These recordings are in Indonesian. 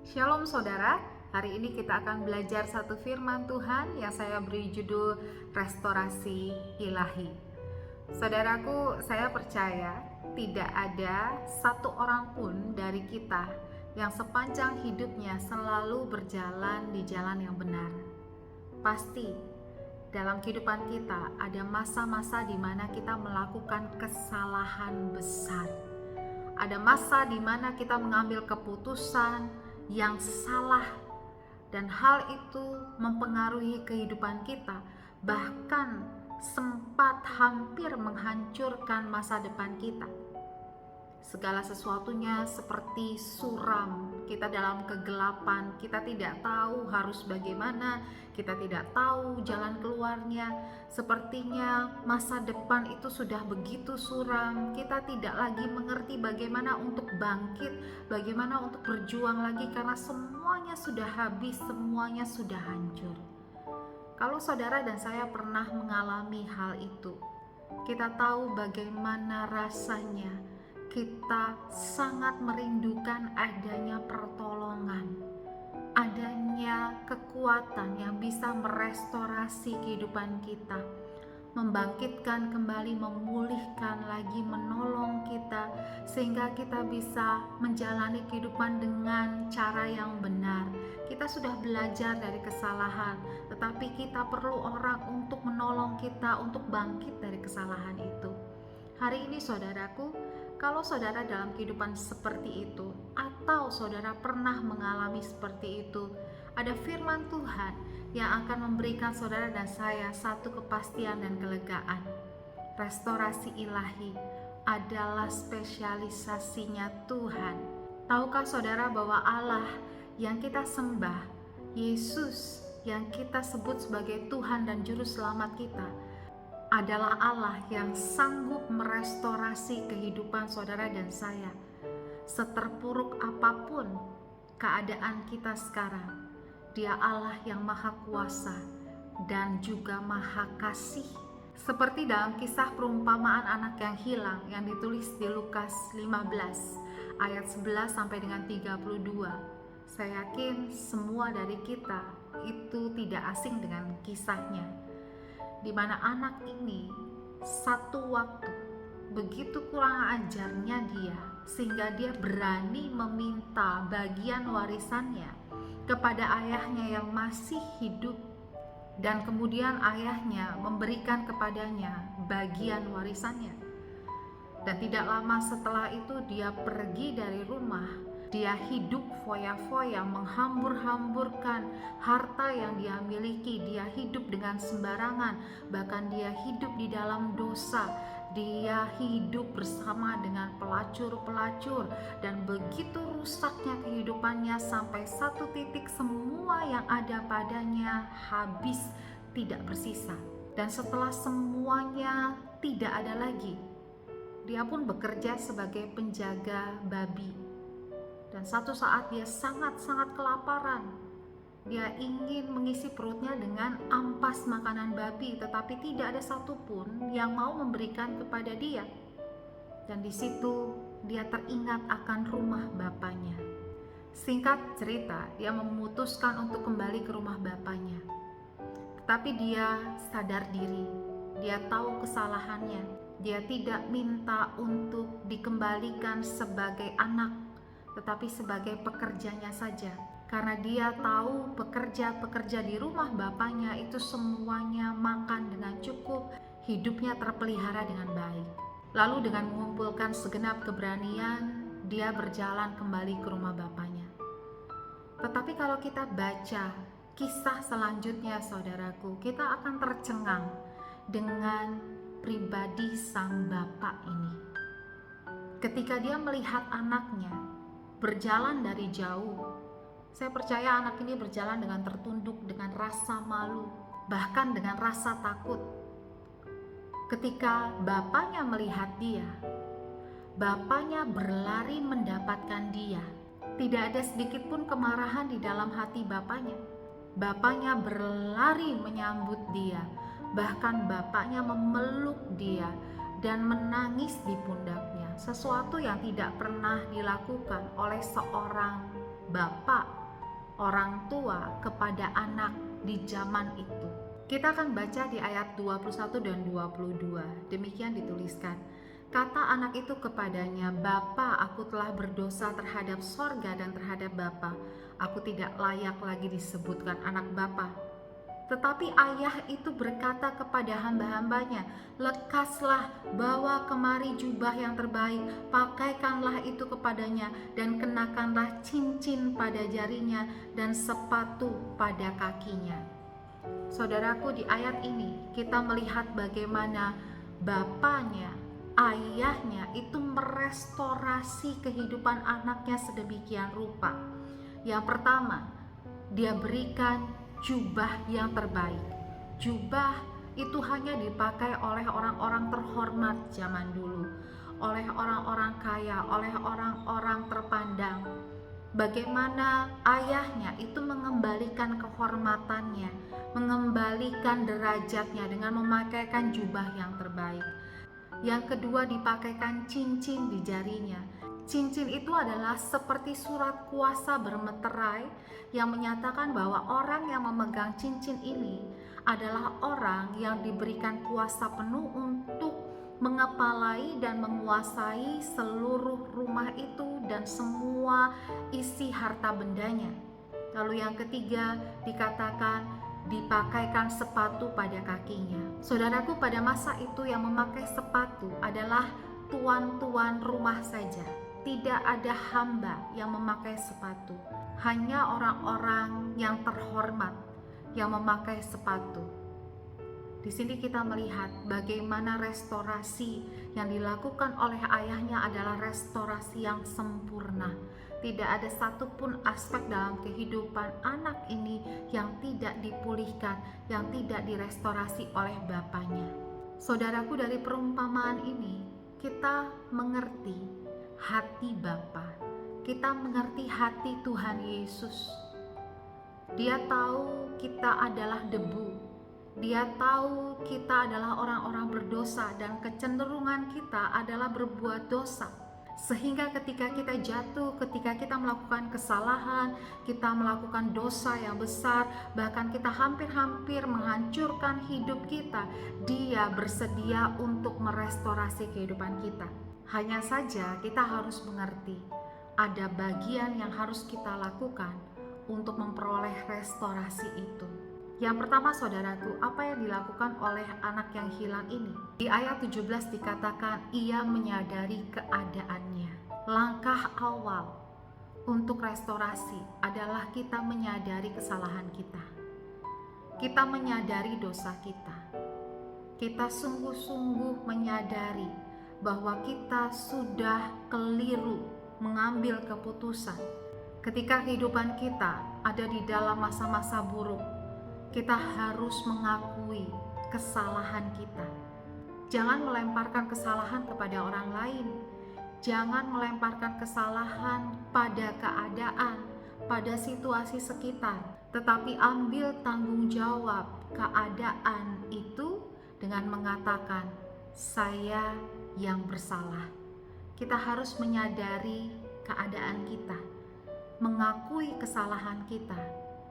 Shalom saudara, hari ini kita akan belajar satu firman Tuhan yang saya beri judul Restorasi Ilahi. Saudaraku, saya percaya tidak ada satu orang pun dari kita yang sepanjang hidupnya selalu berjalan di jalan yang benar. Pasti dalam kehidupan kita ada masa-masa di mana kita melakukan kesalahan besar. Ada masa di mana kita mengambil keputusan yang salah dan hal itu mempengaruhi kehidupan kita, bahkan sempat hampir menghancurkan masa depan kita. Segala sesuatunya seperti suram, kita dalam kegelapan, kita tidak tahu harus bagaimana, kita tidak tahu jalan keluarnya. Sepertinya masa depan itu sudah begitu suram, kita tidak lagi mengerti bagaimana untuk bangkit, bagaimana untuk berjuang lagi karena semuanya sudah habis, semuanya sudah hancur. Kalau saudara dan saya pernah mengalami hal itu, kita tahu bagaimana rasanya. Kita sangat merindukan adanya pertolongan, adanya kekuatan yang bisa merestorasi kehidupan kita, membangkitkan kembali, memulihkan lagi, menolong kita sehingga kita bisa menjalani kehidupan dengan cara yang benar. Kita sudah belajar dari kesalahan, tetapi kita perlu orang untuk menolong kita untuk bangkit dari kesalahan itu. Hari ini saudaraku, kalau saudara dalam kehidupan seperti itu atau saudara pernah mengalami seperti itu, ada firman Tuhan yang akan memberikan saudara dan saya satu kepastian dan kelegaan. Restorasi ilahi adalah spesialisasinya Tuhan. Tahukah saudara bahwa Allah yang kita sembah, Yesus yang kita sebut sebagai Tuhan dan Juru Selamat kita, adalah Allah yang sanggup merestorasi kehidupan saudara dan saya. Seterpuruk apapun keadaan kita sekarang, Dia Allah yang maha kuasa dan juga maha kasih. Seperti dalam kisah perumpamaan anak yang hilang yang ditulis di Lukas 15 ayat 11 sampai dengan 32. Saya yakin semua dari kita itu tidak asing dengan kisahnya, di mana anak ini satu waktu begitu kurang ajarnya dia sehingga dia berani meminta bagian warisannya kepada ayahnya yang masih hidup, dan kemudian ayahnya memberikan kepadanya bagian warisannya. Dan tidak lama setelah itu dia pergi dari rumah. Dia hidup foya-foya, menghambur-hamburkan harta yang dia miliki. Dia hidup dengan sembarangan, bahkan dia hidup di dalam dosa. Dia hidup bersama dengan pelacur-pelacur, dan begitu rusaknya kehidupannya sampai satu titik semua yang ada padanya habis, tidak bersisa. Dan setelah semuanya tidak ada lagi, dia pun bekerja sebagai penjaga babi. Dan satu saat dia sangat-sangat kelaparan. Dia ingin mengisi perutnya dengan ampas makanan babi, tetapi tidak ada satupun yang mau memberikan kepada dia. Dan di situ dia teringat akan rumah bapaknya. Singkat cerita, dia memutuskan untuk kembali ke rumah bapaknya. Tetapi dia sadar diri, dia tahu kesalahannya. Dia tidak minta untuk dikembalikan sebagai anak, tetapi sebagai pekerjanya saja. Karena dia tahu pekerja-pekerja di rumah bapaknya itu semuanya makan dengan cukup, hidupnya terpelihara dengan baik. Lalu dengan mengumpulkan segenap keberanian, dia berjalan kembali ke rumah bapaknya. Tetapi kalau kita baca kisah selanjutnya saudaraku, kita akan tercengang dengan pribadi sang bapak ini. Ketika dia melihat anaknya berjalan dari jauh, saya percaya anak ini berjalan dengan tertunduk, dengan rasa malu, bahkan dengan rasa takut. Ketika bapaknya melihat dia, bapaknya berlari mendapatkan dia. Tidak ada sedikit pun kemarahan di dalam hati bapaknya. Bapaknya berlari menyambut dia, bahkan bapaknya memeluk dia dan menangis di pundaknya. Sesuatu yang tidak pernah dilakukan oleh seorang bapak, orang tua kepada anak di zaman itu. Kita akan baca di ayat 21 dan 22. Demikian dituliskan. Kata anak itu kepadanya, "Bapa, aku telah berdosa terhadap sorga dan terhadap Bapa. Aku tidak layak lagi disebutkan anak Bapa." Tetapi ayah itu berkata kepada hamba-hambanya, "Lekaslah, bawa kemari jubah yang terbaik, pakaikanlah itu kepadanya, dan kenakanlah cincin pada jarinya dan sepatu pada kakinya." Saudaraku, di ayat ini kita melihat bagaimana bapaknya, ayahnya itu merestorasi kehidupan anaknya sedemikian rupa. Yang pertama, dia berikan jubah yang terbaik. Jubah itu hanya dipakai oleh orang-orang terhormat zaman dulu, oleh orang-orang kaya, oleh orang-orang terpandang. Bagaimana ayahnya itu mengembalikan kehormatannya, mengembalikan derajatnya dengan memakaikan jubah yang terbaik. Yang kedua, dipakaikan cincin di jarinya. Cincin itu adalah seperti surat kuasa bermeterai yang menyatakan bahwa orang yang memegang cincin ini adalah orang yang diberikan kuasa penuh untuk mengepalai dan menguasai seluruh rumah itu dan semua isi harta bendanya. Lalu yang ketiga, dikatakan dipakaikan sepatu pada kakinya. Saudaraku, pada masa itu yang memakai sepatu adalah tuan-tuan rumah saja. Tidak ada hamba yang memakai sepatu. Hanya orang-orang yang terhormat yang memakai sepatu. Di sini kita melihat bagaimana restorasi yang dilakukan oleh ayahnya adalah restorasi yang sempurna. Tidak ada satupun aspek dalam kehidupan anak ini yang tidak dipulihkan, yang tidak direstorasi oleh bapaknya. Saudaraku, dari perumpamaan ini kita mengerti hati Bapa. Kita mengerti hati Tuhan Yesus. Dia tahu kita adalah debu. Dia tahu kita adalah orang-orang berdosa dan kecenderungan kita adalah berbuat dosa. Sehingga ketika kita jatuh, ketika kita melakukan kesalahan, kita melakukan dosa yang besar, bahkan kita hampir-hampir menghancurkan hidup kita, Dia bersedia untuk merestorasi kehidupan kita. Hanya saja kita harus mengerti, ada bagian yang harus kita lakukan untuk memperoleh restorasi itu. Yang pertama, saudaraku, apa yang dilakukan oleh anak yang hilang ini? Di ayat 17 dikatakan ia menyadari keadaannya. Langkah awal untuk restorasi adalah kita menyadari kesalahan kita. Kita menyadari dosa kita. Kita sungguh-sungguh menyadari bahwa kita sudah keliru mengambil keputusan. Ketika kehidupan kita ada di dalam masa-masa buruk, kita harus mengakui kesalahan kita. Jangan melemparkan kesalahan kepada orang lain. Jangan melemparkan kesalahan pada keadaan, pada situasi sekitar. Tetapi ambil tanggung jawab keadaan itu dengan mengatakan, "Saya yang bersalah." Kita harus menyadari keadaan kita, mengakui kesalahan kita.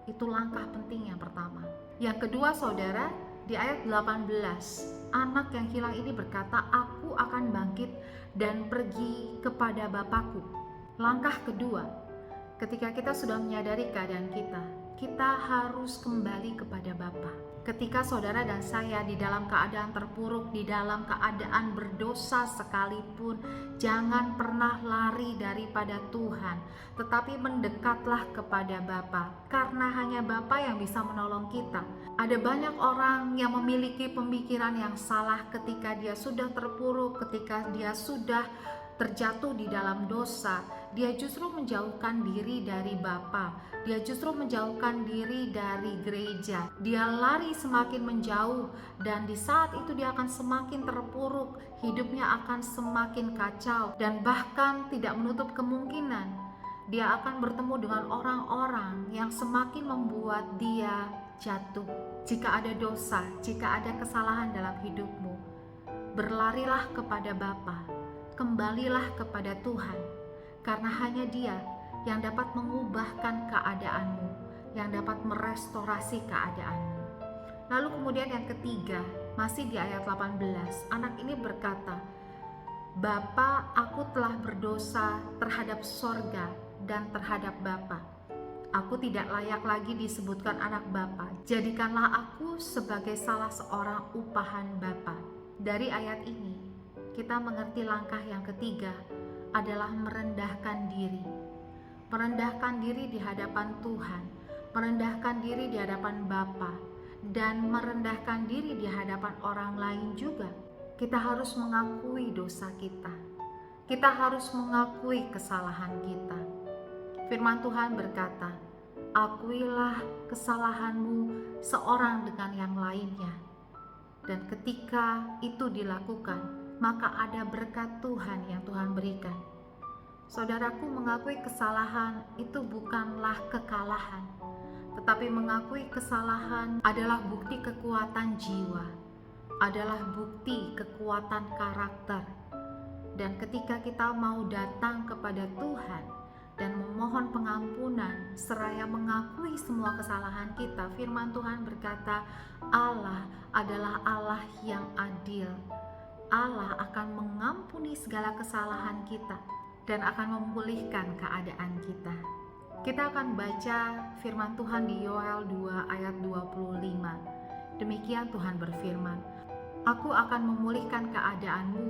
Itu langkah penting yang pertama. Yang kedua, saudara, di ayat 18, anak yang hilang ini berkata, "Aku akan bangkit dan pergi kepada Bapakku." Langkah kedua, ketika kita sudah menyadari keadaan kita harus kembali kepada Bapa. Ketika saudara dan saya di dalam keadaan terpuruk, di dalam keadaan berdosa sekalipun, jangan pernah lari daripada Tuhan, tetapi mendekatlah kepada Bapa, karena hanya Bapa yang bisa menolong kita. Ada banyak orang yang memiliki pemikiran yang salah ketika dia sudah terpuruk, ketika dia sudah terjatuh di dalam dosa. Dia justru menjauhkan diri dari Bapa. Dia justru menjauhkan diri dari gereja. Dia lari semakin menjauh, dan di saat itu dia akan semakin terpuruk. Hidupnya akan semakin kacau, dan bahkan tidak menutup kemungkinan dia akan bertemu dengan orang-orang yang semakin membuat dia jatuh. Jika ada dosa, jika ada kesalahan dalam hidupmu, berlarilah kepada Bapa. Kembalilah kepada Tuhan, karena hanya Dia yang dapat mengubahkan keadaanmu, yang dapat merestorasi keadaanmu. Lalu kemudian yang ketiga, masih di ayat 18, anak ini berkata, "Bapa, aku telah berdosa terhadap sorga dan terhadap Bapa. Aku tidak layak lagi disebutkan anak Bapa. Jadikanlah aku sebagai salah seorang upahan Bapa." Dari ayat ini, kita mengerti langkah yang ketiga adalah merendahkan diri. Merendahkan diri di hadapan Tuhan, merendahkan diri di hadapan Bapa, dan merendahkan diri di hadapan orang lain juga. Kita harus mengakui dosa kita. Kita harus mengakui kesalahan kita. Firman Tuhan berkata, "Akuilah kesalahanmu seorang dengan yang lainnya." Dan ketika itu dilakukan, maka ada berkat Tuhan yang Tuhan berikan. Saudaraku, mengakui kesalahan itu bukanlah kekalahan, tetapi mengakui kesalahan adalah bukti kekuatan jiwa, adalah bukti kekuatan karakter. Dan ketika kita mau datang kepada Tuhan dan memohon pengampunan seraya mengakui semua kesalahan kita, firman Tuhan berkata, Allah adalah Allah yang adil. Allah akan mengampuni segala kesalahan kita dan akan memulihkan keadaan kita. Kita akan baca firman Tuhan di Yoel 2 ayat 25. Demikian Tuhan berfirman, "Aku akan memulihkan keadaanmu,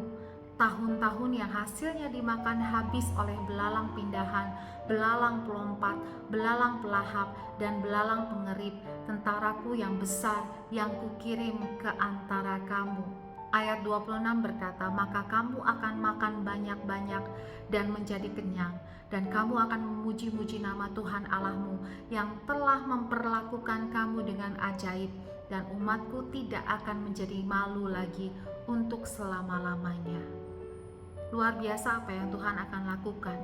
tahun-tahun yang hasilnya dimakan habis oleh belalang pindahan, belalang pelompat, belalang pelahap, dan belalang pengerit, tentaraku yang besar yang kukirim ke antara kamu." Ayat 26 berkata, "Maka kamu akan makan banyak-banyak dan menjadi kenyang, dan kamu akan memuji-muji nama Tuhan Allahmu yang telah memperlakukan kamu dengan ajaib, dan umatku tidak akan menjadi malu lagi untuk selama-lamanya." Luar biasa apa yang Tuhan akan lakukan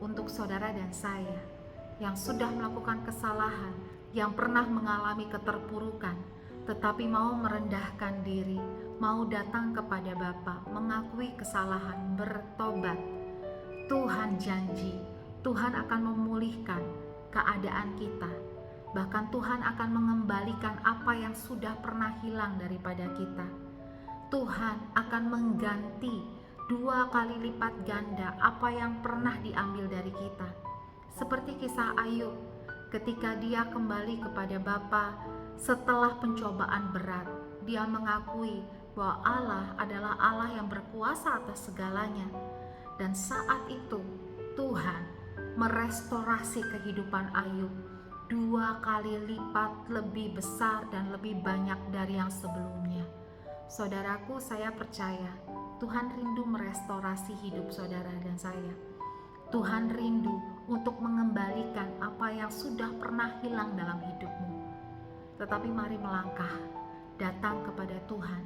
untuk saudara dan saya yang sudah melakukan kesalahan, yang pernah mengalami keterpurukan, tetapi mau merendahkan diri, mau datang kepada Bapa, mengakui kesalahan, bertobat. Tuhan janji, Tuhan akan memulihkan keadaan kita. Bahkan Tuhan akan mengembalikan apa yang sudah pernah hilang daripada kita. Tuhan akan mengganti 2 kali lipat ganda apa yang pernah diambil dari kita. Seperti kisah Ayub, ketika dia kembali kepada Bapa setelah pencobaan berat, dia mengakui bahwa Allah adalah Allah yang berkuasa atas segalanya. Dan saat itu Tuhan merestorasi kehidupan Ayub 2 kali lipat lebih besar dan lebih banyak dari yang sebelumnya. Saudaraku, saya percaya Tuhan rindu merestorasi hidup saudara dan saya. Tuhan rindu untuk mengembalikan apa yang sudah pernah hilang dalam hidupmu. Tetapi mari melangkah, datang kepada Tuhan,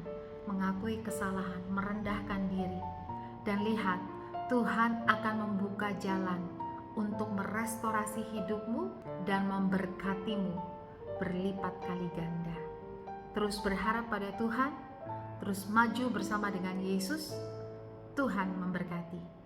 mengakui kesalahan, merendahkan diri, dan lihat Tuhan akan membuka jalan untuk merestorasi hidupmu dan memberkatimu berlipat kali ganda. Terus berharap pada Tuhan, terus maju bersama dengan Yesus. Tuhan memberkati.